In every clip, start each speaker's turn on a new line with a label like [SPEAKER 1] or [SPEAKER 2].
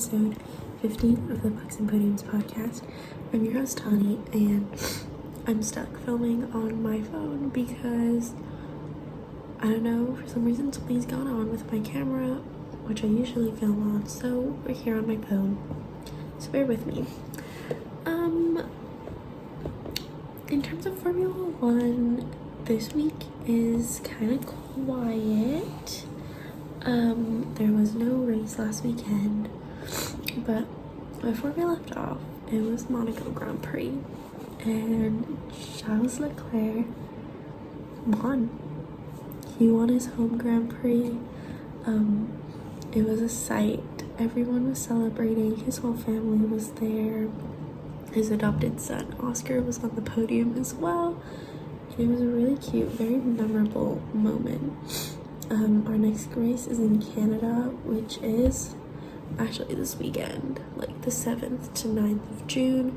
[SPEAKER 1] episode 15 of the Pucks and Podiums podcast. I'm your host, Tani, and I'm stuck filming on my phone because, I don't know, for some reason something's gone on with my camera, which I usually film on, so we're here on my phone, so bear with me. In terms of Formula 1, this week is kind of quiet. There was no race last weekend, but before we left off, it was Monaco Grand Prix, and Charles Leclerc won. He won his home Grand Prix. It was a sight. Everyone was celebrating. His whole family was there. His adopted son, Oscar, was on the podium as well. And it was a really cute, very memorable moment. Our next race is in Canada, which is actually this weekend, like the 7th to 9th of June.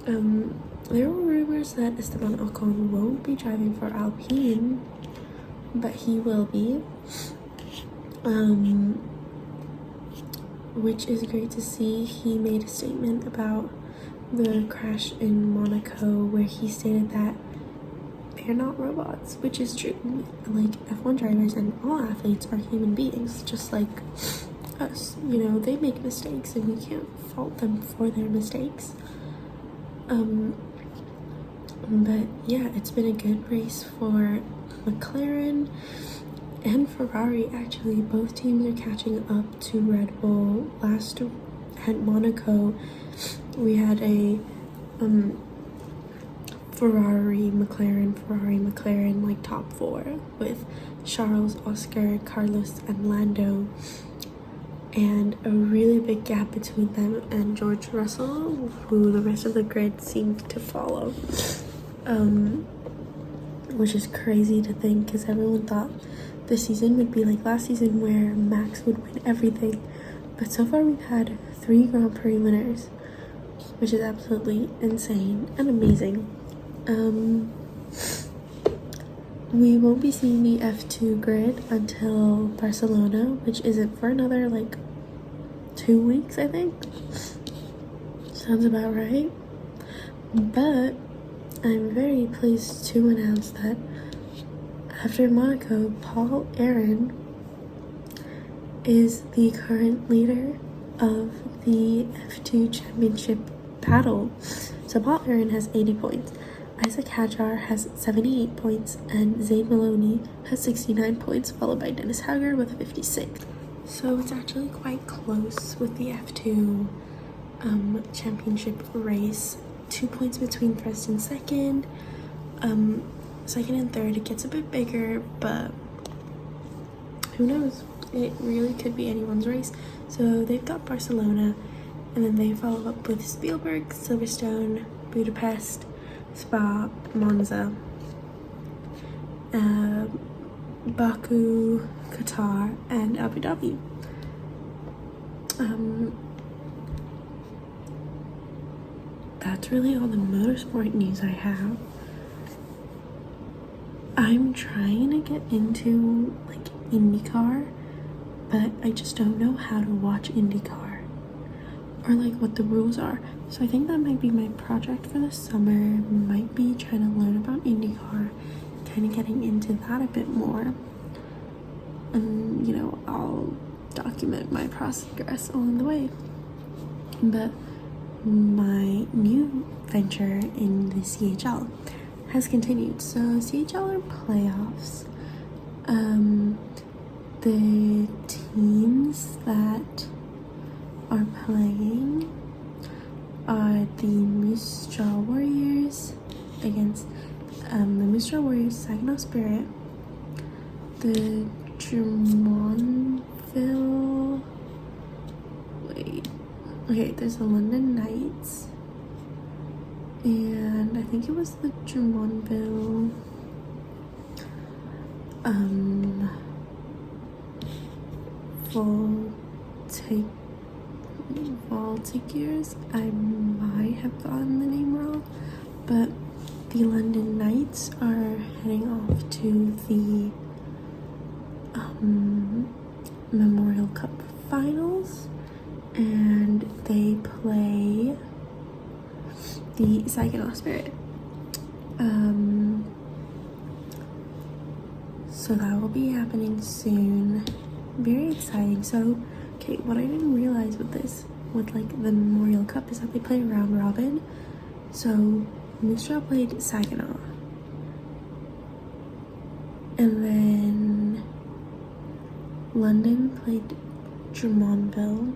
[SPEAKER 1] There were rumors that Esteban Ocon won't be driving for Alpine, but he will be, which is great to see. He made a statement about the crash in Monaco where he stated that they're not robots, which is true. Like, F1 drivers and all athletes are human beings, just like us. You know, they make mistakes and we can't fault them for their mistakes. But yeah, it's been a good race for McLaren and Ferrari. Actually, both teams are catching up to Red Bull. Last at Monaco, we had a Ferrari, McLaren, like top four with Charles, Oscar, Carlos, and Lando, and a really big gap between them and George Russell, who the rest of the grid seemed to follow, which is crazy to think because everyone thought the season would be like last season where Max would win everything, but so far we've had 3 Grand Prix winners, which is absolutely insane and amazing. We won't be seeing the F2 grid until Barcelona, which isn't for another like 2 weeks, I think. Sounds about right. But I'm very pleased to announce that after Monaco, Paul Aaron is the current leader of the F2 championship battle. So Paul Aaron has 80 points. Isaac Hadjar has 78 points, and Zayn Maloney has 69 points, followed by Dennis Hauger with 56. So it's actually quite close with the F2 championship race. 2 points between first and second. Second and third, it gets a bit bigger, but who knows? It really could be anyone's race. So they've got Barcelona, and then they follow up with Spielberg, Silverstone, Budapest, Spa, Monza, Baku, Qatar, and Abu Dhabi. That's really all the motorsport news I have. I'm trying to get into like IndyCar, but I just don't know how to watch IndyCar or like what the rules are. So I think that might be my project for the summer, might be trying to learn about IndyCar, kind of getting into that a bit more. And, you know, I'll document my progress along the way. But my new venture in the CHL has continued. So CHL are playoffs. The teams that are playing are the Moose Jaw Warriors against the Moose Jaw Warriors, Saginaw Spirit, the Drummondville, there's the London Knights, and I think it was the Drummondville Voltigeurs. I might have gotten the name wrong, but the London Knights are heading off to the Memorial Cup finals, and they play the Saginaw Spirit. So that will be happening soon. Very exciting. So, okay, what I didn't realize with this, with like the Memorial Cup, is that they play round robin. So Moose Jaw played Saginaw, and then London played Drummondville,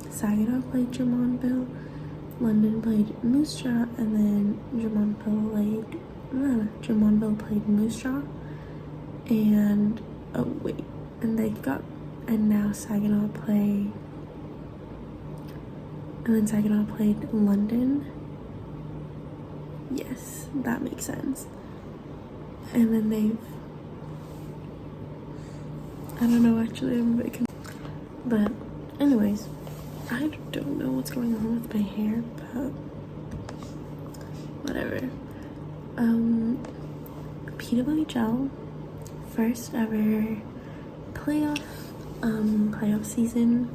[SPEAKER 1] Saginaw played Drummondville, London played Moose Jaw, and then Drummondville played Moose Jaw, and now Saginaw play, and then Saginaw played London. Yes, that makes sense. And then I don't know, actually, I'm a bit confused. But anyways, I don't know what's going on with my hair, but whatever. PWHL, first ever playoff season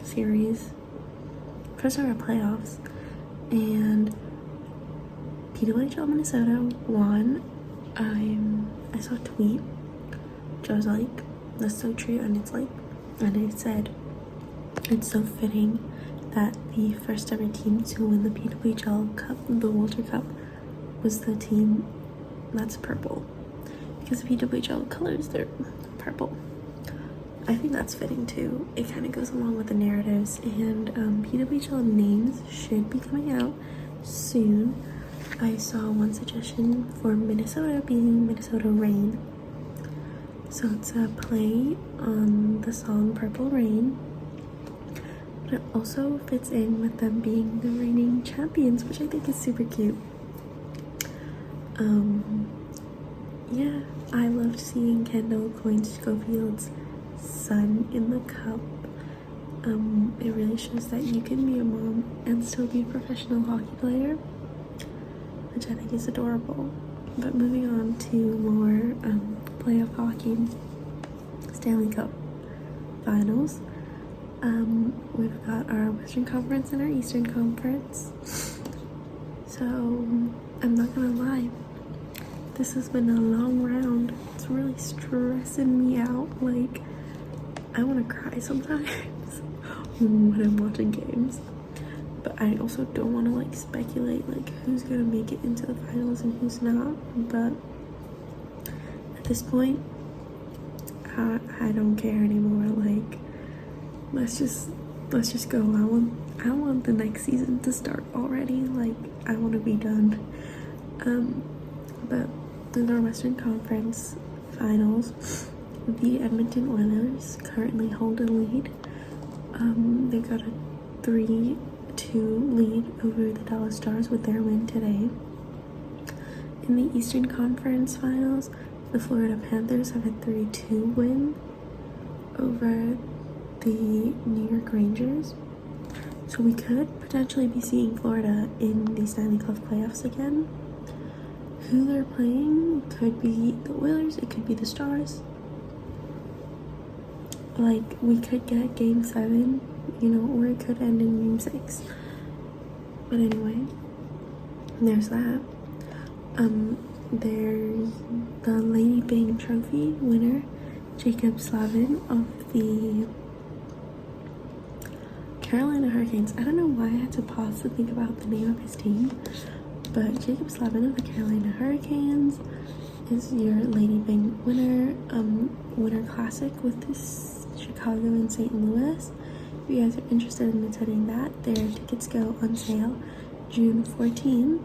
[SPEAKER 1] series, first ever playoffs, and PWHL Minnesota won. I saw a tweet which I was like, that's so true, and it said it's so fitting that the first ever team to win the PWHL Cup, the Walter Cup, was the team that's purple, because the PWHL colors, they're purple. I think that's fitting too. It kind of goes along with the narratives, and PWHL names should be coming out soon. I saw one suggestion for Minnesota being Minnesota Rain. So it's a play on the song Purple Rain, but it also fits in with them being the reigning champions, which I think is super cute. Yeah, I loved seeing Kendall Coyne-Schofield's son in the cup. It really shows that you can be a mom and still be a professional hockey player, which I think is adorable. But moving on to more playoff hockey, Stanley Cup finals. We've got our Western Conference and our Eastern Conference. So I'm not gonna lie, this has been a long round. It's really stressing me out. Like, I want to cry sometimes when I'm watching games. But I also don't want to like speculate like who's gonna make it into the finals and who's not. But at this point, I don't care anymore. Like, let's just go. I want the next season to start already. Like, I want to be done. But in our Western Conference finals, the Edmonton Oilers currently hold a lead. They got a 3-2 lead over the Dallas Stars with their win today. In the Eastern Conference finals, the Florida Panthers have a 3-2 win over the New York Rangers. So we could potentially be seeing Florida in the Stanley Cup playoffs again. Who they're playing could be the Oilers, it could be the Stars. Like, we could get Game 7, or it could end in Game 6. But anyway, there's that. There's the Lady Byng Trophy winner, Jacob Slavin of the Carolina Hurricanes. I don't know why I had to pause to think about the name of his team, but Jacob Slavin of the Carolina Hurricanes is your Lady Byng winner, Winter Classic with this Chicago and St. Louis. If you guys are interested in attending that, their tickets go on sale June 14th.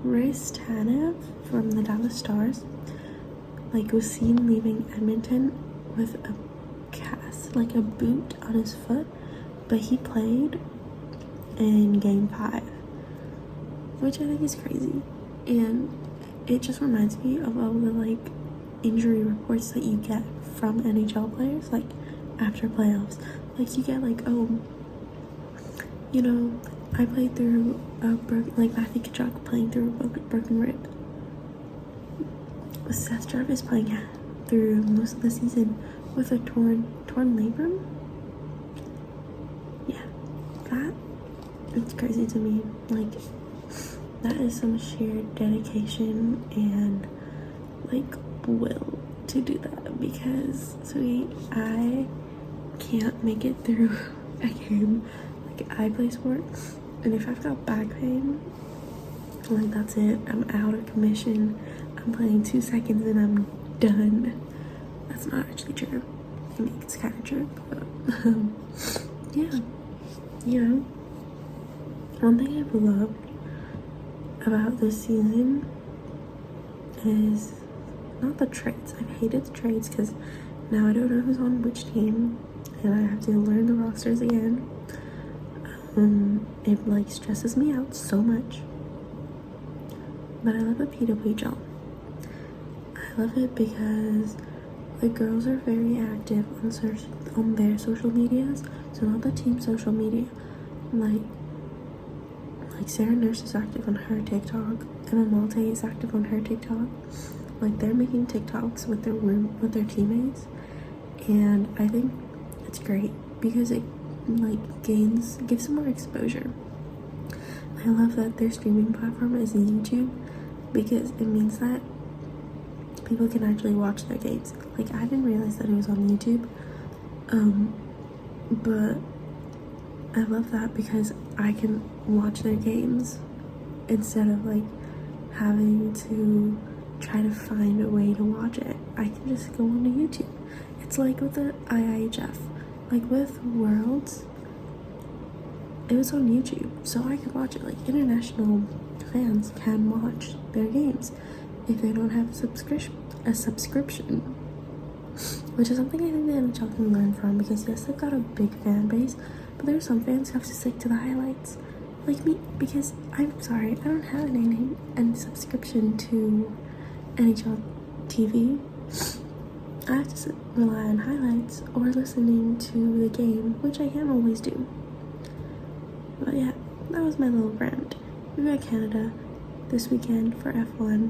[SPEAKER 1] Chris Tanev from the Dallas Stars, was seen leaving Edmonton with a cast, a boot on his foot, but he played in Game 5, which I think is crazy. And it just reminds me of all the injury reports that you get from NHL players after playoffs. You get I played through a broken, Matthew Tkachuk playing through a broken rib. Seth Jarvis playing through most of the season with a torn labrum. Yeah, that, it's crazy to me. Like, that is some sheer dedication and like will to do that, because sweet, I can't make it through a game. Like, I play sports, and if I've got back pain, like, that's it. I'm out of commission. I'm playing 2 seconds and I'm done. That's not actually true. I mean, it's kind of true, but yeah, you know, one thing I've loved about this season is not the trades. I've hated the trades because now I don't know who's on which team, and I have to learn the rosters again. It like stresses me out so much. But I love the PWHL. I love it because the girls are very active on their social medias. So not the team social media. Like Sarah Nurse is active on her TikTok. Emma Malte is active on her TikTok. Like, they're making TikToks with their teammates, and I think it's great because it like gives them more exposure. I love that their streaming platform is YouTube, because it means that people can actually watch their games. Like, I didn't realize that it was on YouTube, but I love that because I can watch their games instead of like having to try to find a way to watch it. I can just go onto YouTube. It's like with the IIHF, like with Worlds, it was on YouTube, so I could watch it. Like, international fans can watch their games if they don't have a subscription, which is something I think the NHL can learn from, because yes, they've got a big fan base, but there are some fans who have to stick to the highlights, like me, because I'm sorry, I don't have any subscription to NHL TV. I have to rely on highlights or listening to the game, which I can't always do. But yeah, that was my little rant. We got Canada this weekend for F1,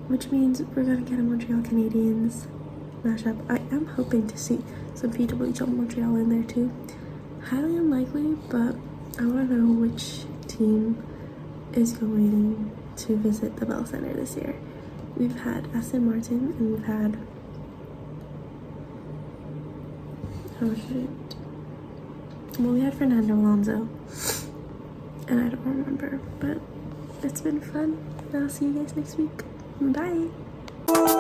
[SPEAKER 1] which means we're gonna get a Montreal Canadiens mashup. I am hoping to see some PWHL Montreal in there too. Highly unlikely, but I want to know which team is going to visit the Bell Center this year. We've had Aston Martin, and we've had, we had Fernando Alonso, and I don't remember, but it's been fun. I'll see you guys next week. Bye.